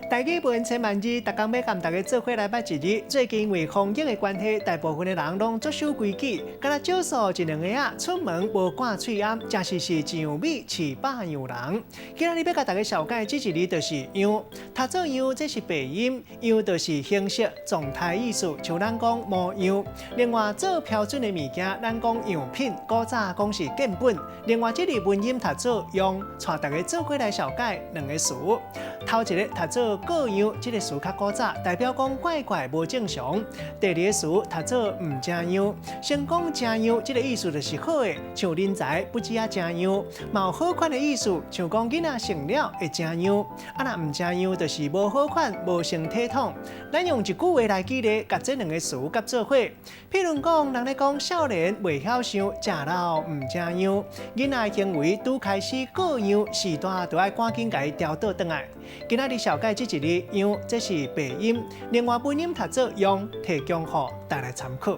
大家本千万字，逐工要甲大家做伙来捌一日。最近因为防疫的关系，大部分的人拢遵守规矩，敢若少数一两个啊出门无挂喙罨，真是上美饲百样人。今仔日要甲大家小解这一日就是样，读做样这是白音，样就是形式、状态意思，像咱讲模样。另外做标准的物件，咱讲样品，古早讲是建本。另外这个文音读做样，带大家做伙来小解两个词。头一个读做各样，这个词较古早，代表讲怪怪无正常。第二个词读做唔正样，先讲正样，这个意思就是好的，像人才不止啊正样，嘛有好款的意思，像讲囡仔成了会正样。啊，若唔正样，就是无好款、无成体统。咱用一句话来举例，甲这两个词夹做伙。譬如讲，人咧讲少年未晓想，食老唔正样，囡仔行为拄开始各样，时大就要赶紧甲伊调倒转来。今仔日小解这一日样，这是白音，另外本音读做用，提供予大家参考。